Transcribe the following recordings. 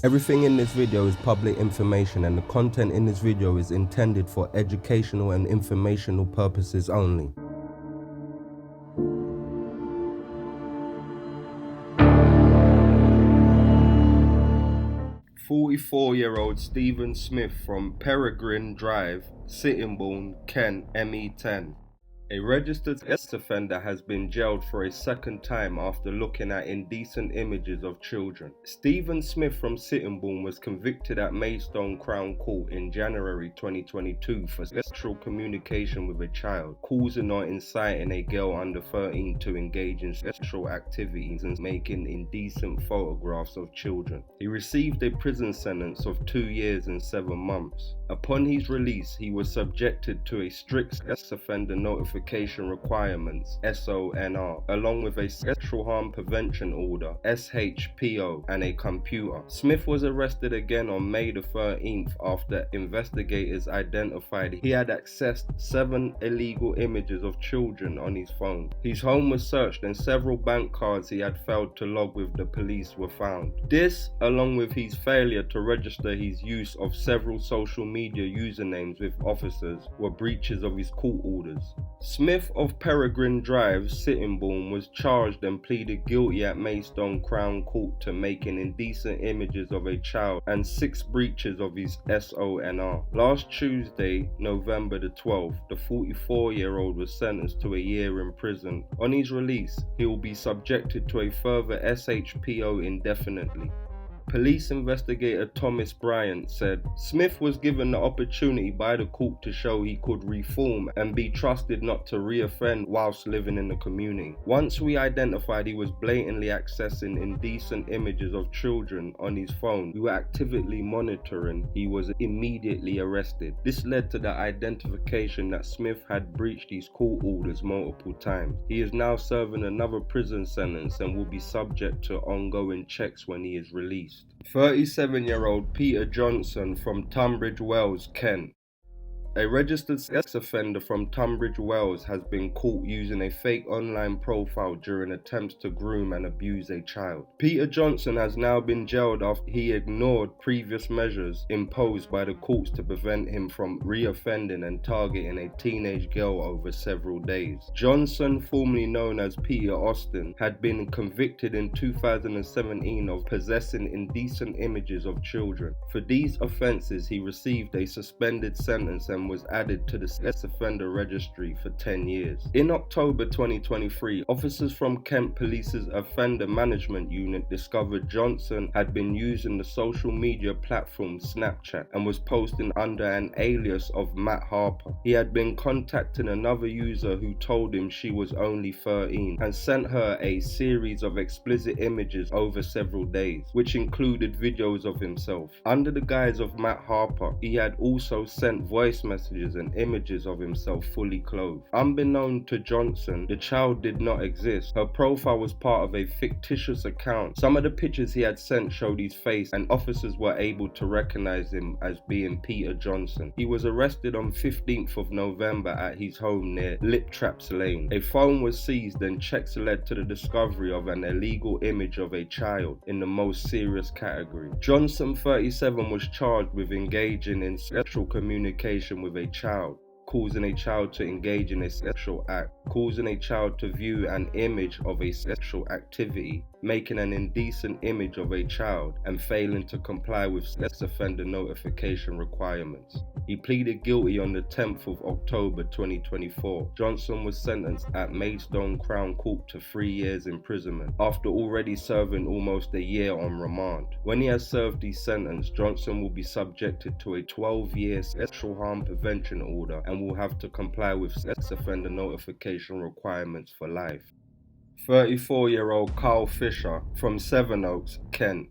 Everything in this video is public information and the content in this video is intended for educational and informational purposes only. "44-year-old Stephen Smith from Peregrine Drive, Sittingbourne, Kent, ME10. A registered sex offender has been jailed for a second time after looking at indecent images of children. Stephen Smith from Sittingbourne was convicted at Maidstone Crown Court in January 2022 for sexual communication with a child, causing or inciting a girl under 13 to engage in sexual activities and making indecent photographs of children. He received a prison sentence of 2 years and 7 months. Upon his release, he was subjected to a strict sex offender notification requirements (SONR), along with a sexual harm prevention order (SHPO) and a computer. Smith was arrested again on May the 13th after investigators identified he had accessed 7 illegal images of children on his phone. His home was searched and several bank cards he had failed to log with the police were found. This, along with his failure to register his use of several social media usernames with officers, were breaches of his court orders. Smith of Peregrine Drive, Sittingbourne, was charged and pleaded guilty at Maidstone Crown Court to making indecent images of a child and 6 breaches of his SONR. Last Tuesday, November the 12th, the 44-year-old was sentenced to a year in prison. On his release, he will be subjected to a further SHPO indefinitely. Police investigator Thomas Bryant said, "Smith was given the opportunity by the court to show he could reform and be trusted not to re-offend whilst living in the community. Once we identified he was blatantly accessing indecent images of children on his phone we were actively monitoring, he was immediately arrested. This led to the identification that Smith had breached his court orders multiple times. He is now serving another prison sentence and will be subject to ongoing checks when he is released." 37-year-old Peter Johnson from Tunbridge Wells, Kent. A registered sex offender from Tunbridge Wells has been caught using a fake online profile during attempts to groom and abuse a child. Peter Johnson has now been jailed after he ignored previous measures imposed by the courts to prevent him from re-offending and targeting a teenage girl over several days. Johnson, formerly known as Peter Austin, had been convicted in 2017 of possessing indecent images of children. For these offences, he received a suspended sentence and was added to the sex offender registry for 10 years. In October 2023, officers from Kent Police's Offender Management Unit discovered Johnson had been using the social media platform Snapchat and was posting under an alias of Matt Harper. He had been contacting another user who told him she was only 13 and sent her a series of explicit images over several days, which included videos of himself. Under the guise of Matt Harper, he had also sent voice messages and images of himself fully clothed. Unbeknown to Johnson, the child did not exist. Her profile was part of a fictitious account. Some of the pictures he had sent showed his face and officers were able to recognize him as being Peter Johnson. He was arrested on 15th of November at his home near Liptraps Lane. A phone was seized and checks led to the discovery of an illegal image of a child in the most serious category. Johnson, 37, was charged with engaging in sexual communication with a child, causing a child to engage in a sexual act, causing a child to view an image of a sexual activity, making an indecent image of a child, and failing to comply with sex offender notification requirements. He pleaded guilty on the 10th of October 2024. Johnson was sentenced at Maidstone Crown Court to 3 years imprisonment after already serving almost a year on remand. When he has served his sentence, Johnson will be subjected to a 12-year sexual harm prevention order and will have to comply with sex offender notification requirements for life. 34-year-old Carl Fisher from Sevenoaks, Kent.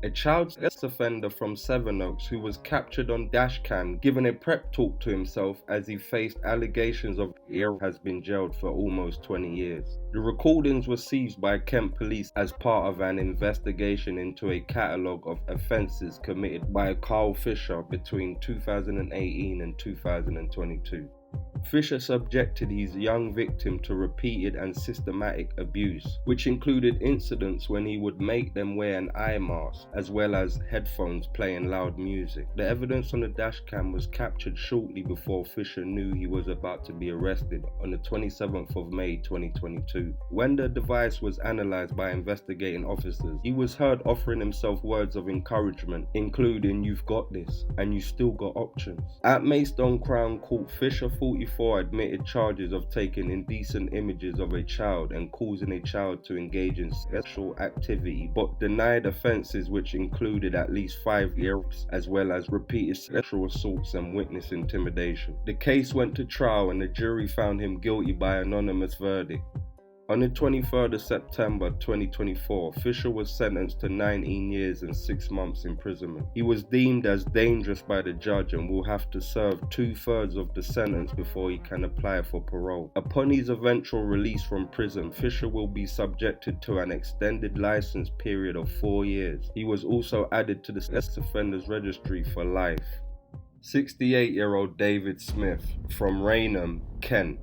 A child sex offender from Sevenoaks who was captured on dashcam giving a prep talk to himself as he faced allegations of rape has been jailed for almost 20 years. The recordings were seized by Kent Police as part of an investigation into a catalogue of offences committed by Carl Fisher between 2018 and 2022. Fisher subjected his young victim to repeated and systematic abuse, which included incidents when he would make them wear an eye mask as well as headphones playing loud music. The evidence on the dashcam was captured shortly before Fisher knew he was about to be arrested on the 27th of May 2022. When the device was analysed by investigating officers, he was heard offering himself words of encouragement, including "You've got this, and you still got options." At Maidstone Crown Court, Fisher, 44, admitted charges of taking indecent images of a child and causing a child to engage in sexual activity, but denied offences which included at least 5 rapes as well as repeated sexual assaults and witness intimidation. The case went to trial and the jury found him guilty by anonymous verdict. On the 23rd of September 2024, Fisher was sentenced to 19 years and 6 months imprisonment. He was deemed as dangerous by the judge and will have to serve 2/3 of the sentence before he can apply for parole. Upon his eventual release from prison, Fisher will be subjected to an extended license period of 4 years. He was also added to the sex offenders registry for life. 68-year-old David Smith from Raynham, Kent.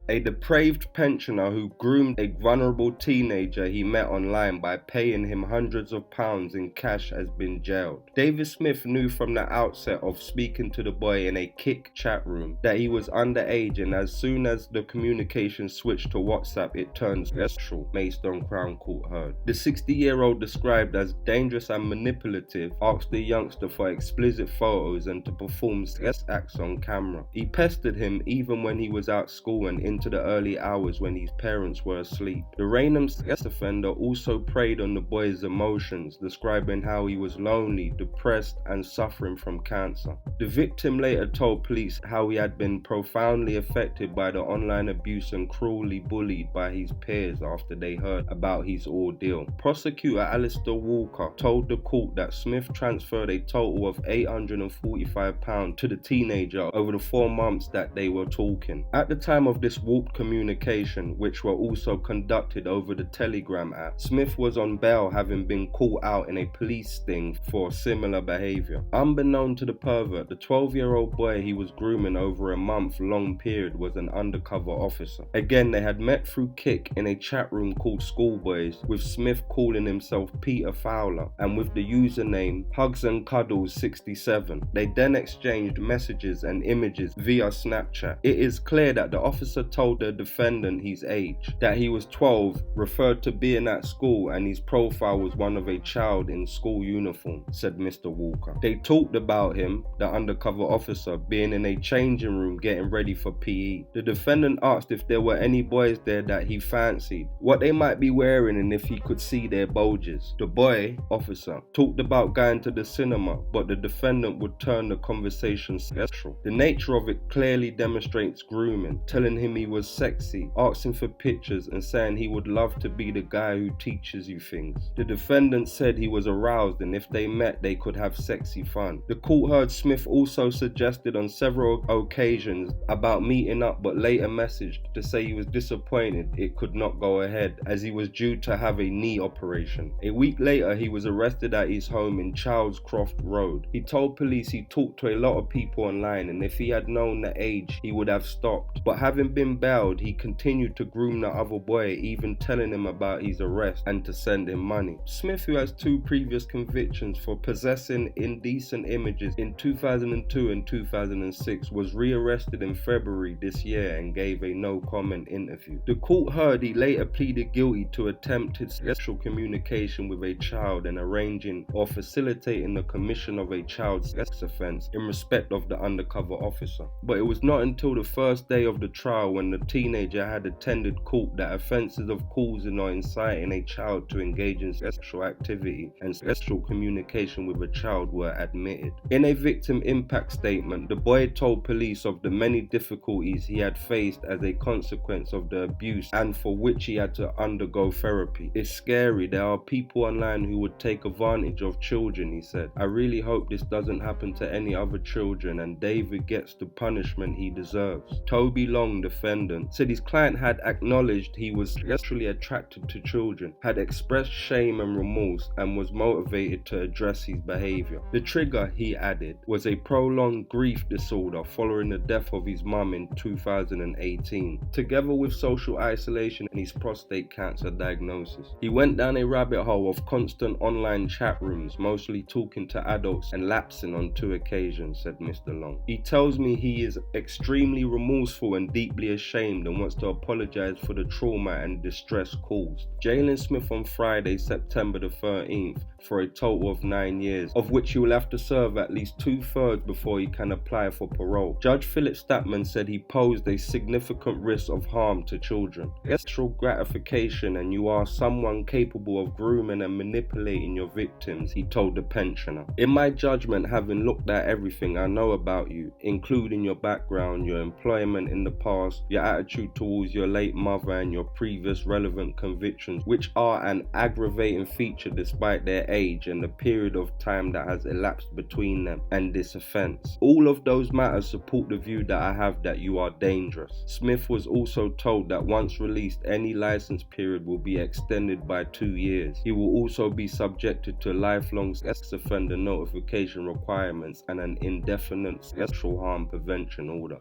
A depraved pensioner who groomed a vulnerable teenager he met online by paying him hundreds of pounds in cash has been jailed. David Smith knew from the outset of speaking to the boy in a Kik chat room that he was underage, and as soon as the communication switched to WhatsApp, it turned sexual, Maidstone Crown Court heard. The 60-year-old, described as dangerous and manipulative, asked the youngster for explicit photos and to perform sex acts on camera. He pestered him even when he was at school and into the early hours when his parents were asleep. The Raynham sex offender also preyed on the boy's emotions, describing how he was lonely, depressed, and suffering from cancer. The victim later told police how he had been profoundly affected by the online abuse and cruelly bullied by his peers after they heard about his ordeal. Prosecutor Alistair Walker told the court that Smith transferred a total of £845 to the teenager over the 4 months that they were talking. At the time of this warped communication, which were also conducted over the Telegram app, Smith was on bail, having been caught out in a police sting for similar behaviour. Unbeknown to the pervert, the 12-year-old boy he was grooming over a month-long period was an undercover officer. Again, they had met through Kik in a chat room called Schoolboys, with Smith calling himself Peter Fowler and with the username HugsandCuddles67. They then exchanged messages and images via Snapchat. It is clear that the officer told the defendant his age, that he was 12, referred to being at school, and his profile was one of a child in school uniform, said Mr. Walker. They talked about him, the undercover officer, being in a changing room getting ready for PE. The defendant asked if there were any boys there that he fancied, what they might be wearing, and if he could see their bulges. The boy, officer, talked about going to the cinema, but the defendant would turn the conversation sexual. The nature of it clearly demonstrates grooming, telling him he was sexy, asking for pictures, and saying he would love to be the guy who teaches you things. The defendant said he was aroused, and if they met they could have sexy fun. The court heard Smith also suggested on several occasions about meeting up, but later messaged to say he was disappointed it could not go ahead as he was due to have a knee operation. A week later he was arrested at his home in Charles Croft Road. He told police he talked to a lot of people online, and if he had known the age he would have stopped, but having been bailed he continued to groom the other boy, even telling him about his arrest and to send him money. Smith, who has 2 previous convictions for possessing indecent images in 2002 and 2006, was rearrested in February this year and gave a no-comment interview. The court heard he later pleaded guilty to attempted sexual communication with a child and arranging or facilitating the commission of a child sex offence in respect of the undercover officer. But it was not until the first day of the trial, when the teenager had attended court, that offences of causing or inciting a child to engage in sexual activity and sexual communication with a child were admitted. In a victim impact statement, the boy told police of the many difficulties he had faced as a consequence of the abuse and for which he had to undergo therapy. It's scary, there are people online who would take advantage of children, he said. I really hope this doesn't happen to any other children and David gets the punishment he deserves. Toby Long, the defendant, said his client had acknowledged he was sexually attracted to children, had expressed shame and remorse, and was motivated to address his behavior. The trigger, he added, was a prolonged grief disorder following the death of his mum in 2018, together with social isolation and his prostate cancer diagnosis. He went down a rabbit hole of constant online chat rooms, mostly talking to adults and lapsing on 2 occasions, said Mr. Long. He tells me he is extremely remorseful and deeply ashamed and wants to apologize for the trauma and distress caused. Jalen Smith on Friday, September the 13th, for a total of 9 years, of which he will have to serve at least 2/3 before he can apply for parole. Judge Philip Statman said he posed a significant risk of harm to children. Sexual gratification, and you are someone capable of grooming and manipulating your victims, he told the pensioner. In my judgment, having looked at everything I know about you, including your background, your employment in the past, your attitude towards your late mother, and your previous relevant convictions, which are an aggravating feature despite their age and the period of time that has elapsed between them and this offense. All of those matters support the view that I have that you are dangerous. Smith was also told that once released, any license period will be extended by 2 years. He will also be subjected to lifelong sex offender notification requirements and an indefinite sexual harm prevention order.